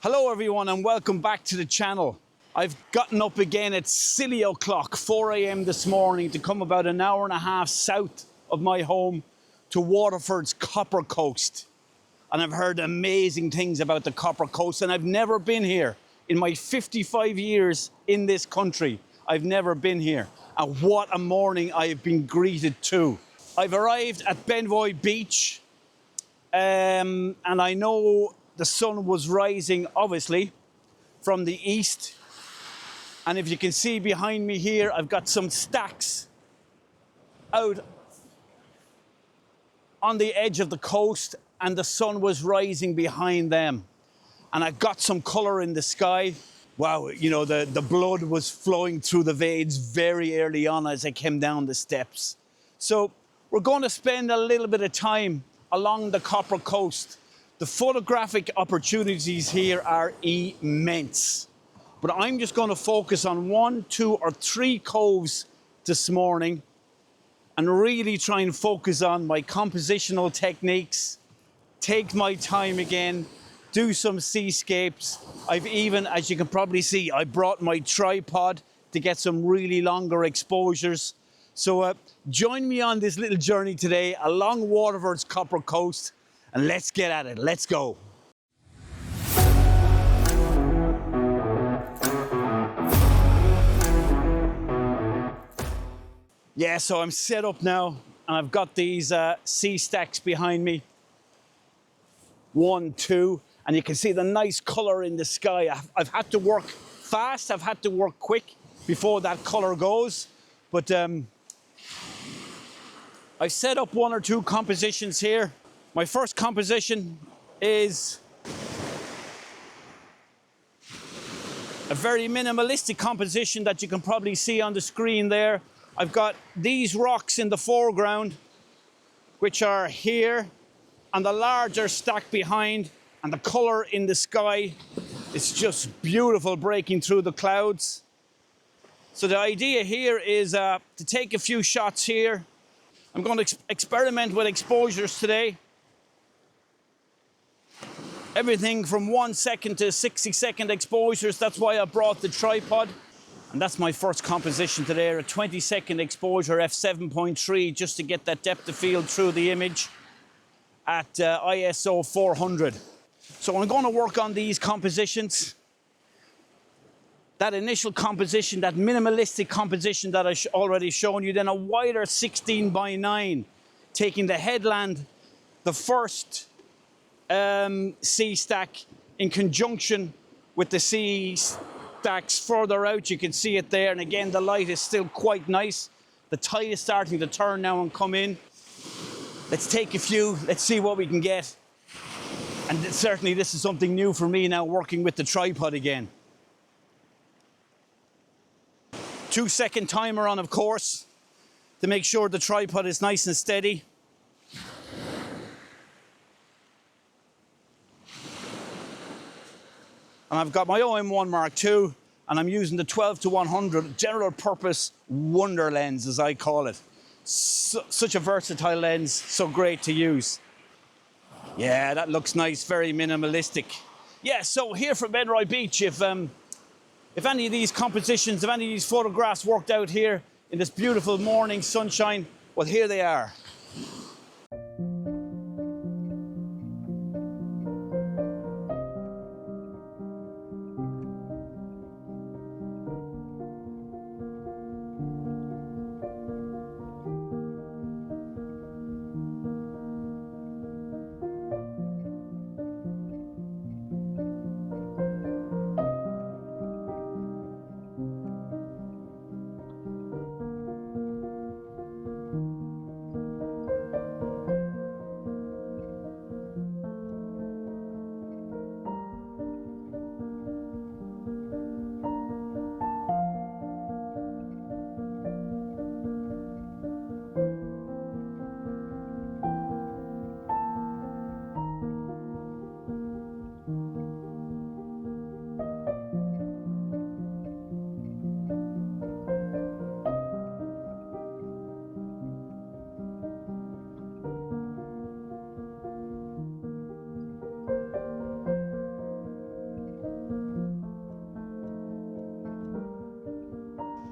Hello everyone and welcome back to the channel. I've gotten up again at silly o'clock, 4 a.m. this morning to come about an hour and a half south of my home to Waterfords Copper Coast. And I've heard amazing things about the Copper Coast, and I've never been here. In my 55 years in this country, I've never been here. And what a morning I've been greeted to. I've arrived at Ballydwan Beach, and I know the sun was rising, obviously, from the east. And if you can see behind me here, I've got some stacks out on the edge of the coast, and the sun was rising behind them. And I got some colour in the sky. Wow, you know, the blood was flowing through the veins very early on as I came down the steps. So we're going to spend a little bit of time along the Copper Coast. The photographic opportunities here are immense, but I'm just going to focus on 1, 2 or 3 coves this morning and really try and focus on my compositional techniques, take my time again, do some seascapes. I've even, as you can probably see, I brought my tripod to get some really longer exposures. So join me on this little journey today along Waterfords Copper Coast. And let's get at it. Let's go. Yeah, so I'm set up now, and I've got these sea stacks behind me. 1, 2, and you can see the nice color in the sky. I've had to work fast. I've had to work quick before that color goes. But I set up 1 or 2 compositions here. My first composition is a very minimalistic composition that you can probably see on the screen there. I've got these rocks in the foreground, which are here, and the larger stack behind, and the color in the sky is just beautiful, breaking through the clouds. So the idea here is to take a few shots here. I'm going to experiment with exposures today. Everything from 1 second to 60-second exposures. That's why I brought the tripod. And that's my first composition today, a 20-second exposure, f7.3, just to get that depth of field through the image at ISO 400. So I'm going to work on these compositions. That initial composition, that minimalistic composition that I've already shown you, then a wider 16:9, taking the headland, the first sea stack in conjunction with the sea stacks further out. You can see it there, and again the light is still quite nice. The tide is starting to turn now and come in. Let's take a few, let's see what we can get. And certainly this is something new for me now, working with the tripod again. 2-second timer on, of course, to make sure the tripod is nice and steady. And I've got my OM1 Mark II, and I'm using the 12-100 general purpose wonder lens, as I call it. Such a versatile lens, so great to use. Yeah, that looks nice, very minimalistic. Yeah, so here from Ballydwan Beach, if any of these compositions, if any of these photographs worked out here in this beautiful morning sunshine, well, here they are.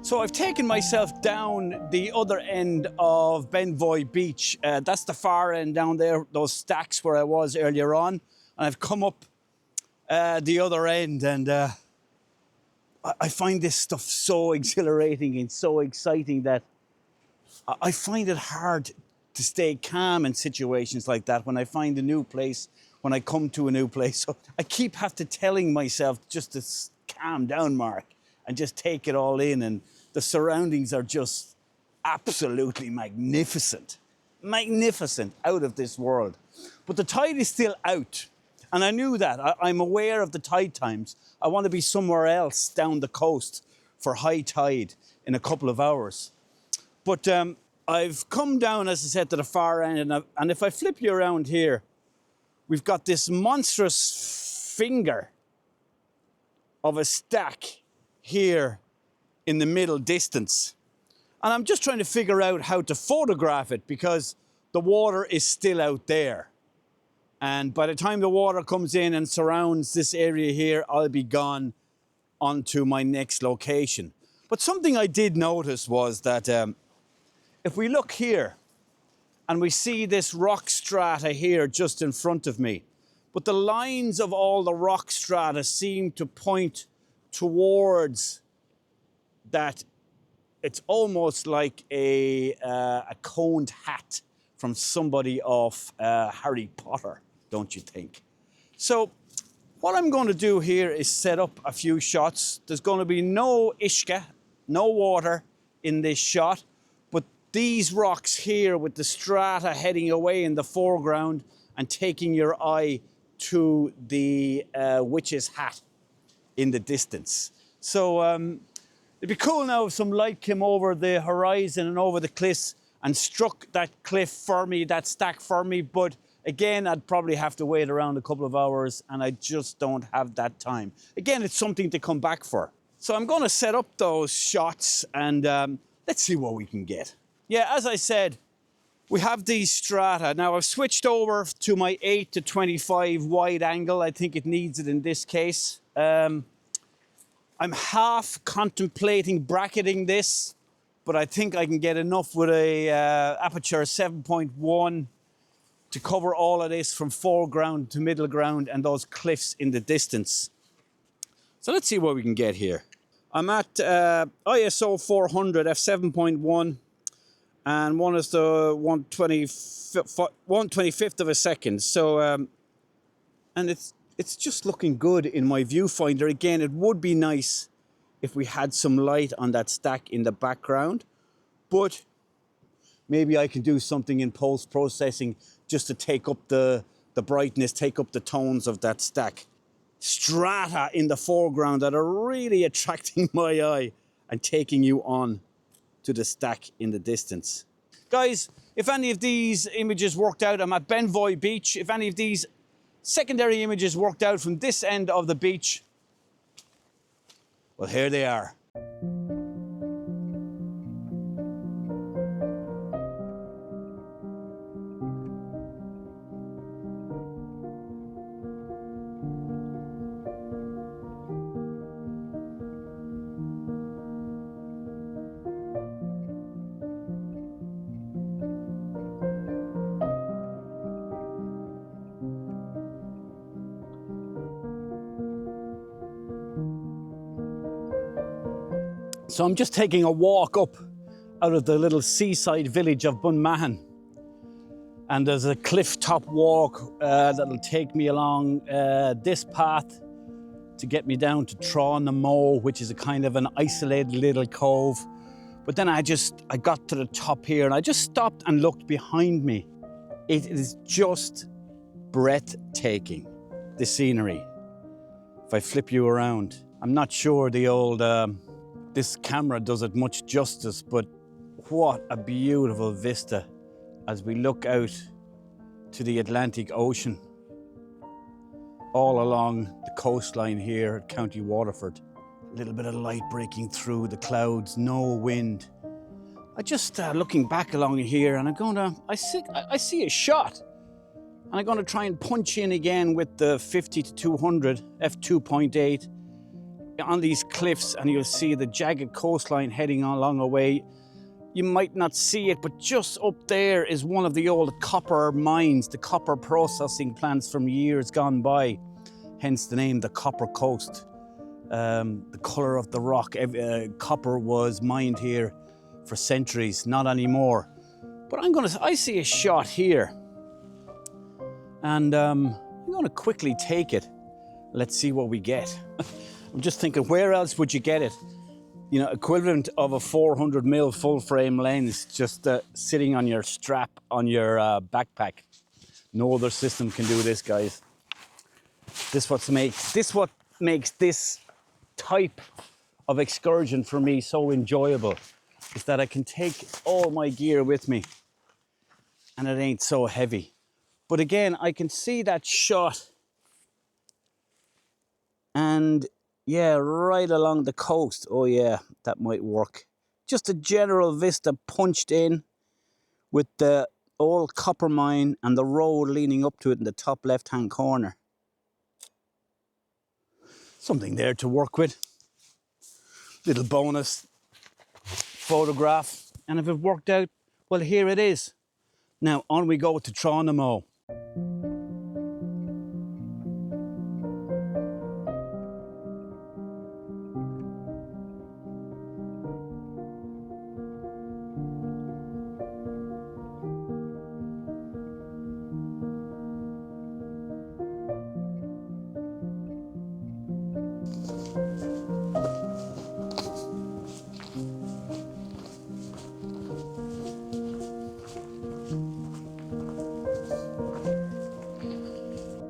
So I've taken myself down the other end of Ballydwan Beach. That's the far end down there, those stacks where I was earlier on. And I've come up the other end, and I find this stuff so exhilarating and so exciting that I find it hard to stay calm in situations like that when I find a new place, when I come to a new place. So I keep having to telling myself just to calm down, Mark, and just take it all in. And the surroundings are just absolutely magnificent. Magnificent, out of this world. But the tide is still out. And I knew that. I'm aware of the tide times. I want to be somewhere else down the coast for high tide in a couple of hours. But I've come down, as I said, to the far end. And if I flip you around here, we've got this monstrous finger of a stack here in the middle distance. And I'm just trying to figure out how to photograph it because the water is still out there. And by the time the water comes in and surrounds this area here, I'll be gone onto my next location. But something I did notice was that if we look here and we see this rock strata here just in front of me, but the lines of all the rock strata seem to point towards that. It's almost like a coned hat from somebody off Harry Potter, don't you think? So what I'm going to do here is set up a few shots. There's going to be no ishka, no water in this shot, but these rocks here with the strata heading away in the foreground and taking your eye to the witch's hat in the distance. So it'd be cool now if some light came over the horizon and over the cliffs and struck that cliff for me, that stack for me. But again, I'd probably have to wait around a couple of hours and I just don't have that time. Again, it's something to come back for. So I'm going to set up those shots and let's see what we can get. Yeah, as I said, we have these strata. Now I've switched over to my 8 to 25 wide angle. I think it needs it in this case. I'm half contemplating bracketing this, but I think I can get enough with a aperture 7.1 to cover all of this from foreground to middle ground and those cliffs in the distance. So let's see what we can get here. I'm at ISO 400 f7.1 and one is the 125th of a second. So and it's just looking good in my viewfinder. Again, it would be nice if we had some light on that stack in the background, but maybe I can do something in post-processing just to take up the brightness, take up the tones of that stack. Strata in the foreground that are really attracting my eye and taking you on to the stack in the distance. Guys, if any of these images worked out, I'm at Ballydwan Beach. If any of these secondary images worked out from this end of the beach, well, here they are. So I'm just taking a walk up out of the little seaside village of Bunmahan. And there's a cliff top walk that'll take me along this path to get me down to Trá Ná, which is a kind of an isolated little cove. But then I got to the top here and I just stopped and looked behind me. It is just breathtaking, the scenery. If I flip you around, I'm not sure the old this camera does it much justice, but what a beautiful vista as we look out to the Atlantic Ocean all along the coastline here at County Waterford. A little bit of light breaking through the clouds, no wind. I just looking back along here and I see a shot and I'm gonna try and punch in again with the 50 to 200 f2.8 on these cliffs and you'll see the jagged coastline heading along away. You might not see it, but just up there is one of the old copper mines, the copper processing plants from years gone by, hence the name, the Copper Coast. The colour of the rock, copper was mined here for centuries, not anymore. But I see a shot here, and I'm gonna quickly take it. Let's see what we get. I'm just thinking, where else would you get it? You know, equivalent of a 400mm full frame lens just sitting on your strap on your backpack. No other system can do this, guys. This what makes this type of excursion for me so enjoyable, is that I can take all my gear with me and it ain't so heavy. But again, I can see that shot, and yeah, right along the coast. Oh yeah, that might work. Just a general vista punched in with the old copper mine and the road leaning up to it in the top left hand corner. Something there to work with. Little bonus photograph. And if it worked out, well, here it is. Now on we go to Trá Ná.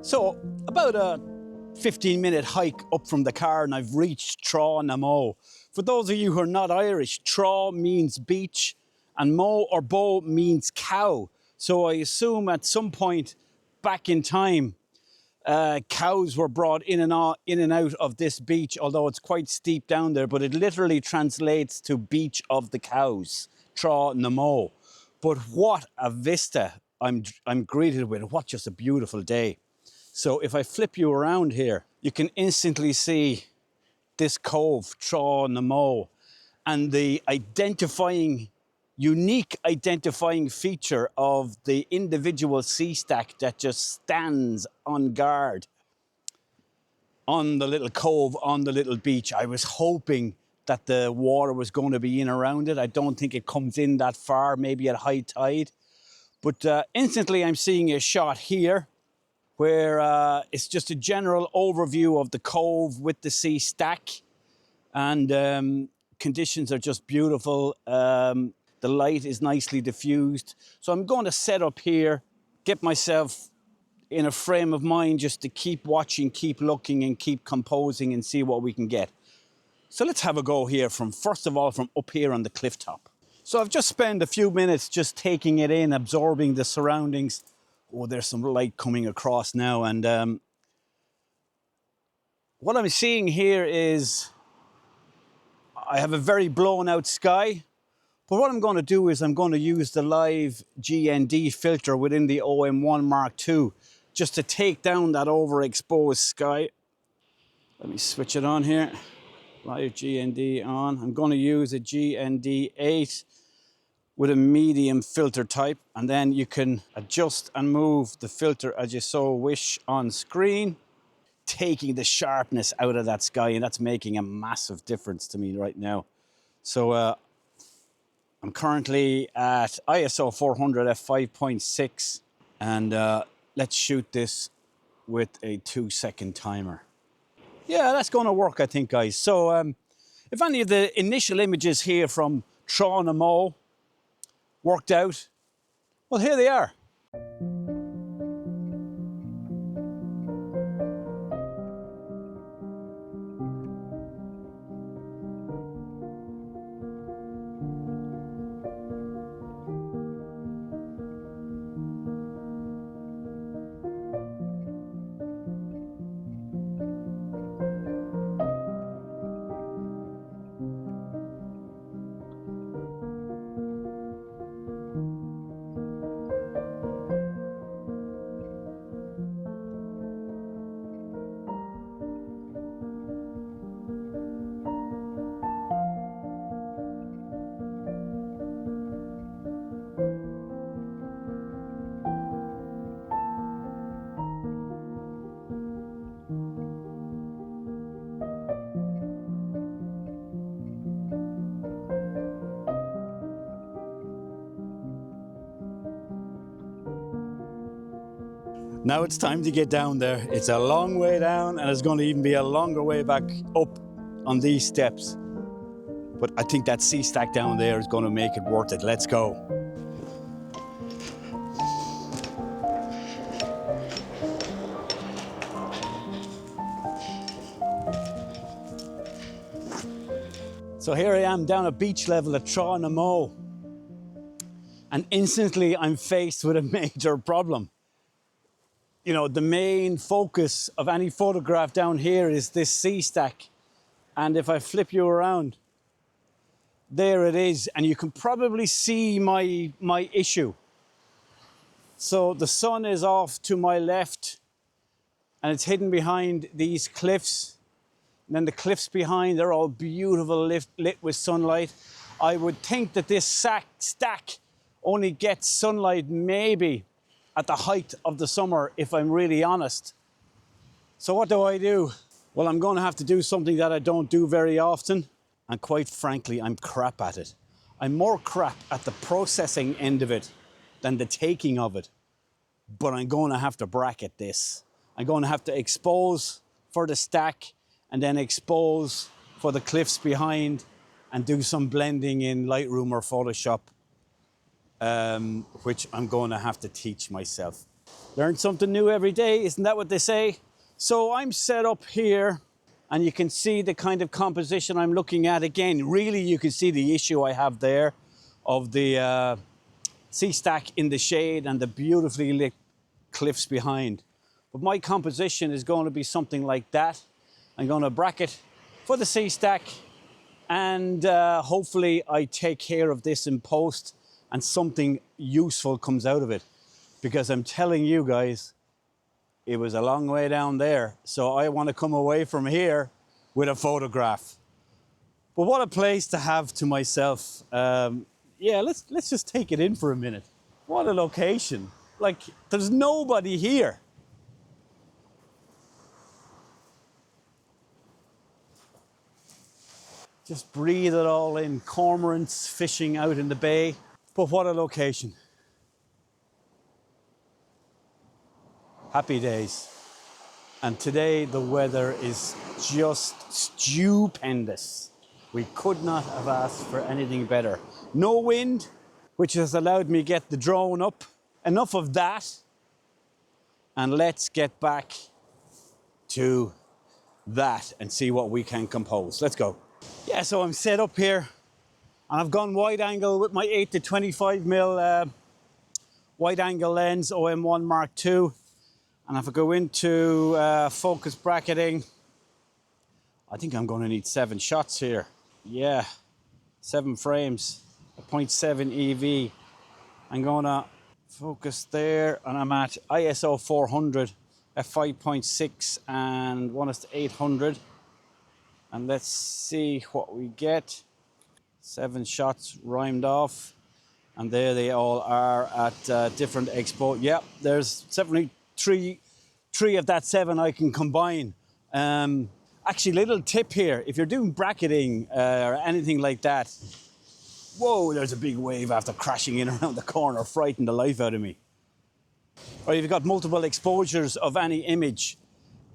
So about a 15-minute hike up from the car and I've reached Trá Ná. For those of you who are not Irish, Trá means beach and Mo or Bo means cow. So I assume at some point back in time, cows were brought in and out of this beach, although it's quite steep down there, but it literally translates to beach of the cows, Trá Ná. But what a vista I'm greeted with. What just a beautiful day. So if I flip you around here, you can instantly see this cove, Trá Ná, and the unique identifying feature of the individual sea stack that just stands on guard on the little cove, on the little beach. I was hoping that the water was going to be in around it. I don't think it comes in that far, maybe at high tide. But instantly I'm seeing a shot here where it's just a general overview of the cove with the sea stack, and conditions are just beautiful. The light is nicely diffused. So I'm going to set up here, get myself in a frame of mind just to keep watching, keep looking and keep composing and see what we can get. So let's have a go here first of all from up here on the cliff top. So I've just spent a few minutes just taking it in, absorbing the surroundings. Oh, there's some light coming across now, and what I'm seeing here is I have a very blown out sky, but what I'm going to do is I'm going to use the live GND filter within the OM1 Mark II just to take down that overexposed sky. Let me switch it on here. Live GND on. I'm going to use a GND 8 with a medium filter type, and then you can adjust and move the filter as you so wish on screen, taking the sharpness out of that sky, and that's making a massive difference to me right now. So I'm currently at ISO 400 f5.6, and let's shoot this with a 2-second timer. Yeah, that's going to work, I think, guys. So if any of the initial images here from Trá Ná worked out, well, here they are. Now it's time to get down there. It's a long way down and it's going to even be a longer way back up on these steps. But I think that sea stack down there is going to make it worth it. Let's go. So here I am down at beach level at Trá Ná. And instantly I'm faced with a major problem. You know, the main focus of any photograph down here is this sea stack. And if I flip you around, there it is. And you can probably see my issue. So the sun is off to my left and it's hidden behind these cliffs. And then the cliffs behind, they're all beautiful, lit with sunlight. I would think that this stack only gets sunlight maybe at the height of the summer, if I'm really honest. So what do? Well, I'm going to have to do something that I don't do very often. And quite frankly, I'm crap at it. I'm more crap at the processing end of it than the taking of it. But I'm going to have to bracket this. I'm going to have to expose for the stack and then expose for the cliffs behind and do some blending in Lightroom or Photoshop. Which I'm going to have to teach myself. Learn something new every day, isn't that what they say? So I'm set up here and you can see the kind of composition I'm looking at. Again, really you can see the issue I have there of the sea stack in the shade and the beautifully lit cliffs behind. But my composition is going to be something like that. I'm going to bracket for the sea stack and hopefully I take care of this in post and something useful comes out of it. Because I'm telling you guys, it was a long way down there. So I want to come away from here with a photograph. But what a place to have to myself. Yeah, let's just take it in for a minute. What a location. Like, there's nobody here. Just breathe it all in. Cormorants fishing out in the bay. But what a location. Happy days. And today the weather is just stupendous. We could not have asked for anything better. No wind, which has allowed me to get the drone up. Enough of that. And let's get back to that and see what we can compose. Let's go. Yeah, so I'm set up here. And I've gone wide angle with my 8 to 25mm wide angle lens, OM1 Mark II. And if I go into focus bracketing, I think I'm going to need 7 shots here. Yeah, 7 frames, a 0.7 EV. I'm going to focus there and I'm at ISO 400, f5.6 and 1:800. And let's see what we get. 7 shots rhymed off, and there they all are at different expo. Yep, there's 73 of that 7 I can combine. Actually, little tip here: if you're doing bracketing or anything like that, whoa, there's a big wave after crashing in around the corner, frightened the life out of me. Or if you've got multiple exposures of any image,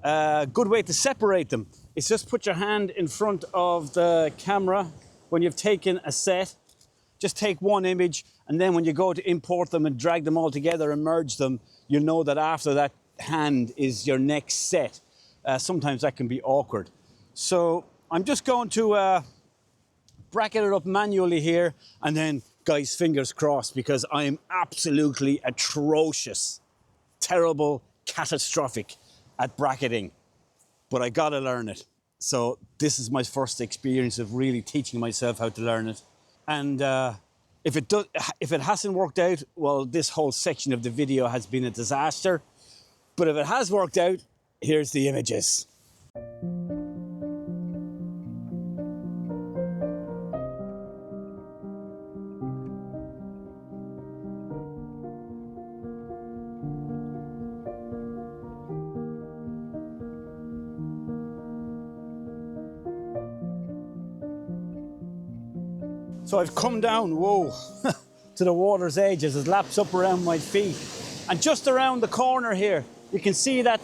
good way to separate them is just put your hand in front of the camera. When you've taken a set, just take one image, and then when you go to import them and drag them all together and merge them, you'll know that after that hand is your next set. Sometimes that can be awkward. So I'm just going to bracket it up manually here, and then, guys, fingers crossed, because I'm absolutely atrocious, terrible, catastrophic at bracketing, but I gotta learn it. So this is my first experience of really teaching myself how to learn it. And if it hasn't worked out, well, this whole section of the video has been a disaster. But if it has worked out, here's the images. So I've come down, whoa, to the water's edge as it laps up around my feet. And just around the corner here, You can see that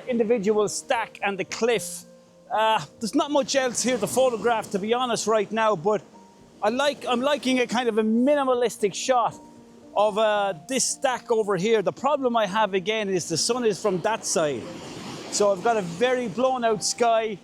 individual stack and the cliff. There's not much else here to photograph, to be honest, right now, but I'm liking a kind of a minimalistic shot of this stack over here. The problem I have again is the sun is from that side. So I've got a very blown out sky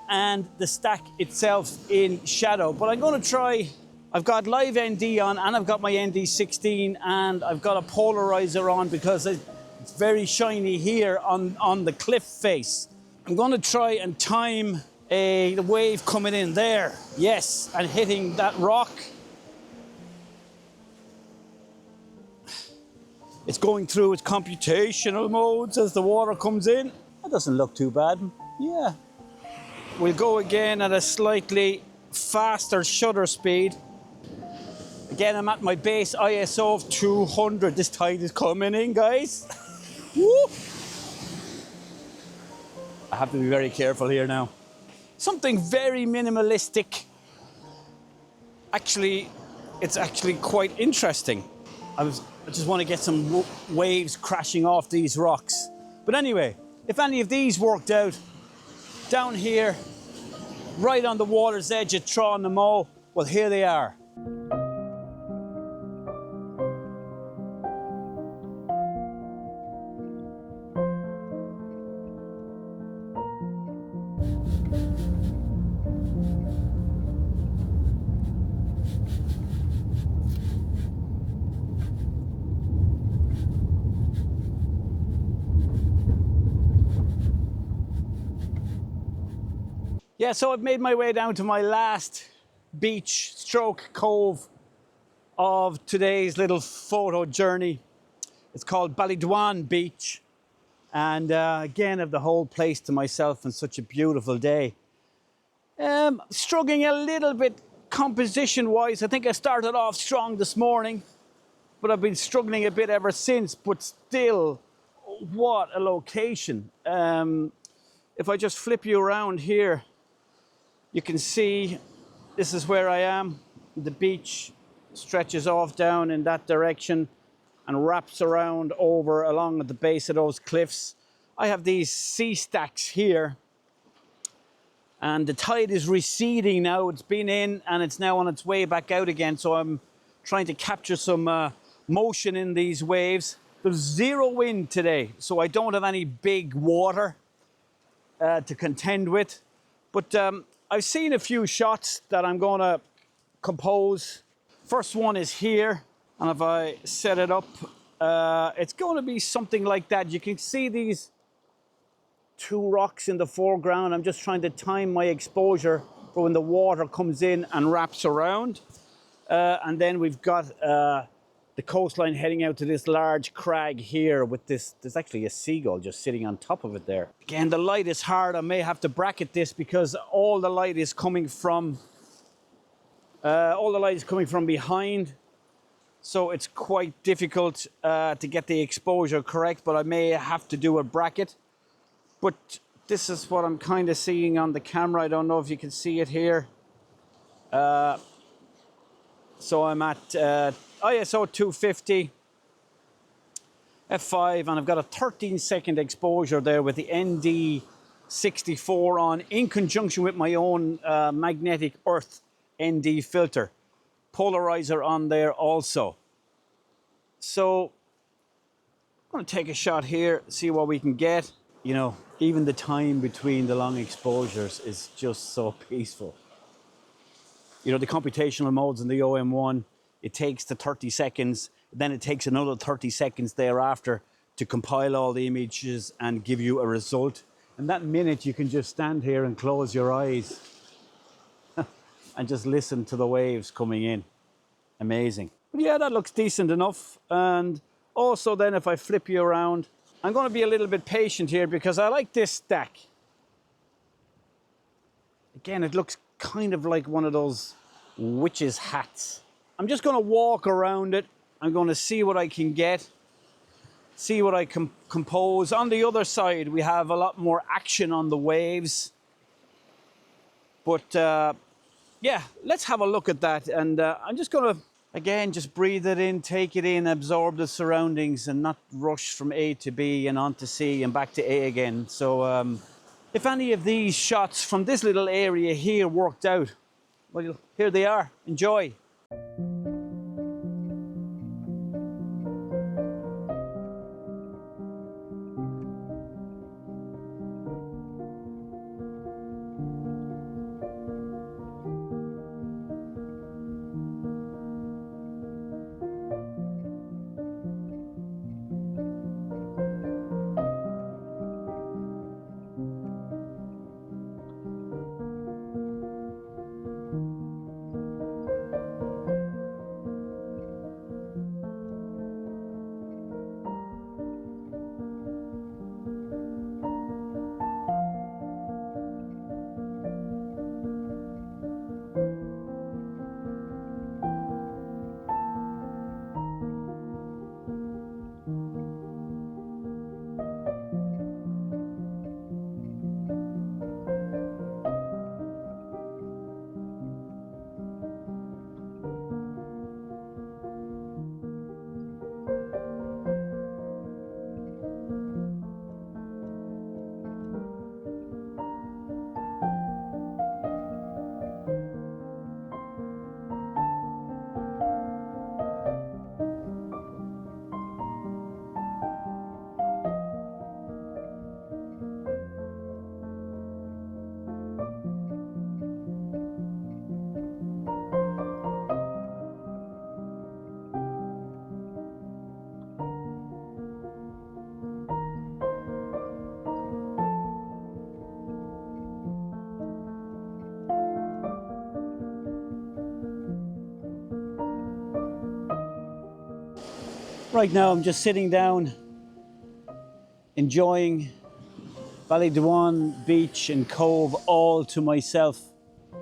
and the stack itself in shadow. But I'm going to try, I've got live ND on and I've got my ND16 and I've got a polarizer on because it's very shiny here on the cliff face. I'm going to try and time the wave coming in there. Yes, and hitting that rock. It's going through its computational modes as the water comes in. That doesn't look too bad. Yeah. We'll go again at a slightly faster shutter speed. Again, I'm at my base ISO of 200. This tide is coming in, guys. Woo! I have to be very careful here now. Something very minimalistic. Actually, it's actually quite interesting. I just want to get some waves crashing off these rocks. But anyway, if any of these worked out, down here, right on the water's edge at Trá Ná, well, here they are. Yeah, so I've made my way down to my last beach stroke cove of today's little photo journey. It's called Ballydwan Beach. And again, I have the whole place to myself on such a beautiful day. Struggling a little bit composition-wise. I think I started off strong this morning, but I've been struggling a bit ever since. But still, what a location. If I just flip you around here, you can see this is where I am. The beach stretches off down in that direction and wraps around over along at the base of those cliffs. I have these sea stacks here and the tide is receding now. It's been in and it's now on its way back out again. So I'm trying to capture some motion in these waves. There's zero wind today, so I don't have any big water to contend with. But I've seen a few shots that I'm going to compose. First one is here, and if I set it up, it's going to be something like that. You can see these two rocks in the foreground. I'm just trying to time my exposure for when the water comes in and wraps around. And then we've got the coastline heading out to this large crag here with this. There's actually a seagull just sitting on top of it there. Again, the light is hard. I may have to bracket this because all the light is coming from behind. So it's quite difficult to get the exposure correct, but I may have to do a bracket. But this is what I'm kind of seeing on the camera. I don't know if you can see it here. So I'm at ISO 250, f5, and I've got a 13-second exposure there with the ND64 on in conjunction with my own magnetic earth ND filter. Polarizer on there also. So I'm going to take a shot here, see what we can get. You know, even the time between the long exposures is just so peaceful. You know, the computational modes in the OM1, it takes the 30 seconds, then it takes another 30 seconds thereafter to compile all the images and give you a result. And that minute you can just stand here and close your eyes and just listen to the waves coming in. Amazing. But yeah, that looks decent enough. And also then if I flip you around, I'm going to be a little bit patient here because I like this stack. Again, it looks kind of like one of those witches' hats. I'm just going to walk around it. I'm going to see what I can get, see what I can compose. On the other side, we have a lot more action on the waves. But yeah, let's have a look at that. And I'm just going to Again, just breathe it in, take it in, absorb the surroundings and not rush from A to B and on to C and back to A again. So if any of these shots from this little area here worked out, well, here they are. Enjoy. Right now I'm just sitting down, enjoying Ballydwan Beach and Cove all to myself.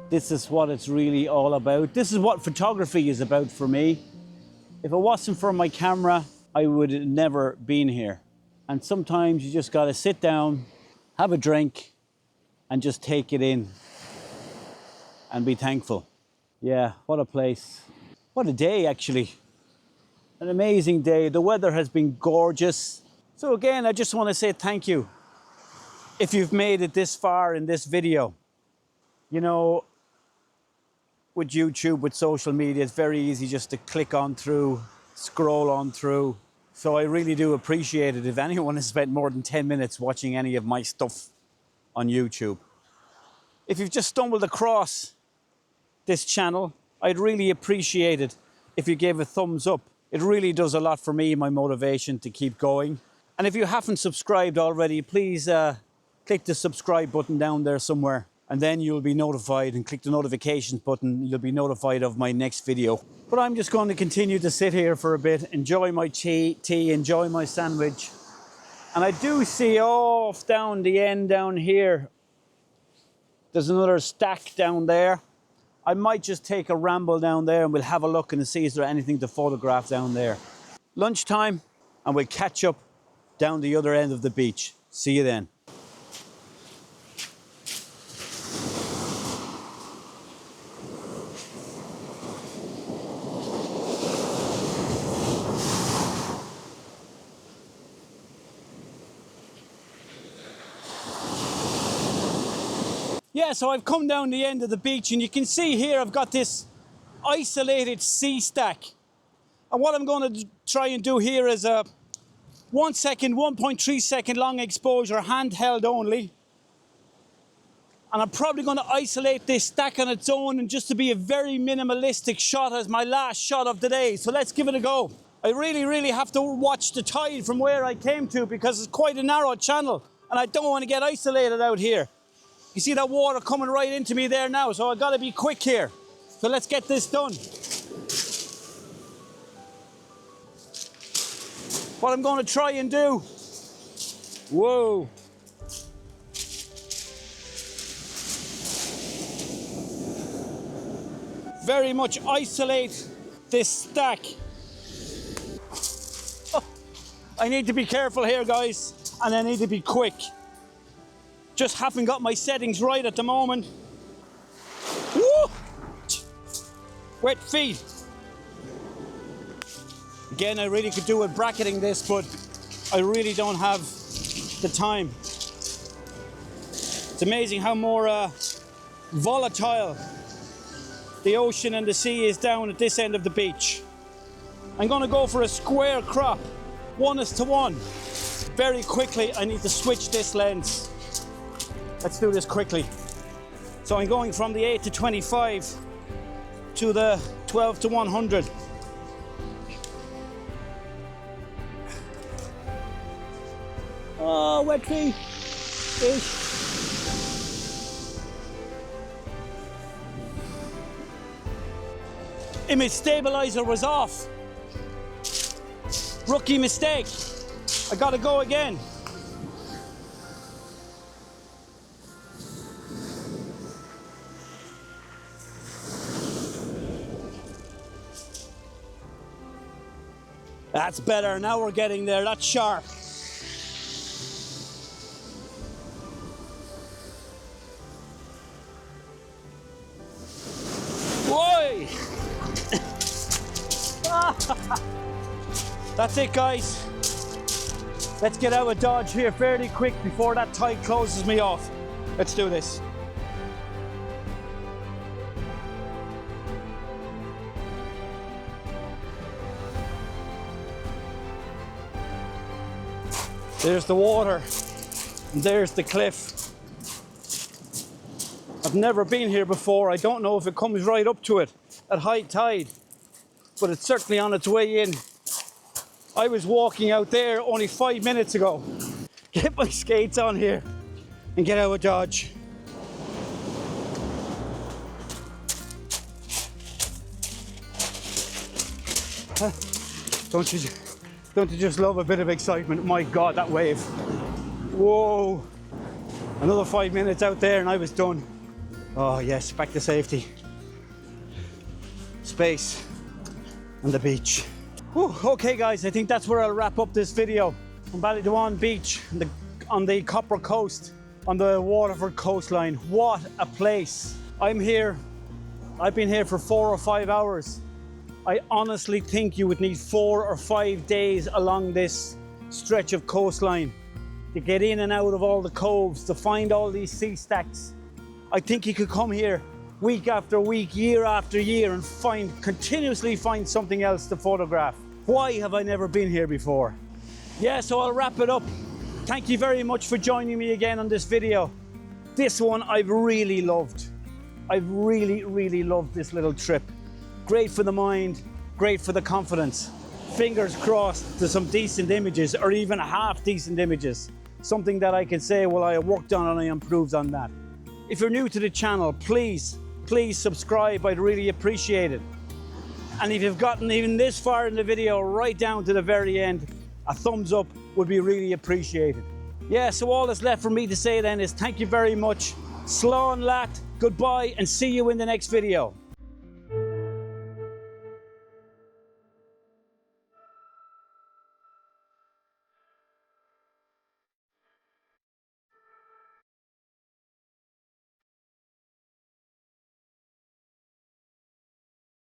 This is what it's really all about. This is what photography is about for me. If it wasn't for my camera, I would have never been here. And sometimes you just gotta sit down, have a drink, and just take it in and be thankful. Yeah, what a place. What a day, actually. An amazing day. The weather has been gorgeous. So again, I just want to say thank you if you've made it this far in this video. You know, with YouTube, with social media, it's very easy just to click on through, scroll on through. So I really do appreciate it if anyone has spent more than 10 minutes watching any of my stuff on YouTube. If you've just stumbled across this channel, I'd really appreciate it if you gave a thumbs up. It really does a lot for me, my motivation to keep going. And if you haven't subscribed already, please click the subscribe button down there somewhere, and then you'll be notified, and click the notifications button, you'll be notified of my next video. But I'm just going to continue to sit here for a bit, enjoy my tea, enjoy my sandwich. And I do see off down the end down here, there's another stack down there. I might just take a ramble down there and we'll have a look and see is there anything to photograph down there. Lunchtime, and we'll catch up down the other end of the beach. See you then. Yeah, so I've come down the end of the beach and you can see here I've got this isolated sea stack. And what I'm going to try and do here is a 1 second, 1.3 second long exposure, handheld only. And I'm probably going to isolate this stack on its own and just to be a very minimalistic shot as my last shot of the day. So let's give it a go. I really have to watch the tide from where I came to because it's quite a narrow channel and I don't want to get isolated out here. You see that water coming right into me there now, so I've got to be quick here. So let's get this done. What I'm going to try and do, whoa. Very much isolate this stack. Oh, I need to be careful here, guys, and I need to be quick. Just haven't got my settings right at the moment. Woo! Wet feet. Again, I really could do with bracketing this, but I really don't have the time. It's amazing how more volatile the ocean and the sea is down at this end of the beach. I'm gonna go for a square crop, 1:1. Very quickly, I need to switch this lens. Let's do this quickly. So I'm going from the 8-25 to the 12-100. Oh, wet feet. Fish. Image stabilizer was off. Rookie mistake. I gotta go again. That's better. Now we're getting there. That's sharp. Whoa! That's it, guys. Let's get out of Dodge here fairly quick before that tide closes me off. Let's do this. There's the water, and there's the cliff. I've never been here before. I don't know if it comes right up to it at high tide, but it's certainly on its way in. I was walking out there only 5 minutes ago. Get my skates on here and get out of Dodge. Don't you just love a bit of excitement? My God, that wave. Whoa. Another 5 minutes out there and I was done. Oh yes, back to safety. Space and the beach. Whew. Okay guys, I think that's where I'll wrap up this video from Ballydwan Beach on the Copper Coast, on the Waterford coastline. What a place. I've been here for 4 or 5 hours. I honestly think you would need 4 or 5 days along this stretch of coastline to get in and out of all the coves, to find all these sea stacks. I think you could come here week after week, year after year, and continuously find something else to photograph. Why have I never been here before? Yeah, so I'll wrap it up. Thank you very much for joining me again on this video. This one I've really loved. I've really loved this little trip. Great for the mind, great for the confidence. Fingers crossed to some decent images, or even half decent images. Something that I can say, well, I worked on and I improved on that. If you're new to the channel, please subscribe. I'd really appreciate it. And if you've gotten even this far in the video, right down to the very end, a thumbs up would be really appreciated. Yeah, so all that's left for me to say then is thank you very much. Slán leat, goodbye, and see you in the next video.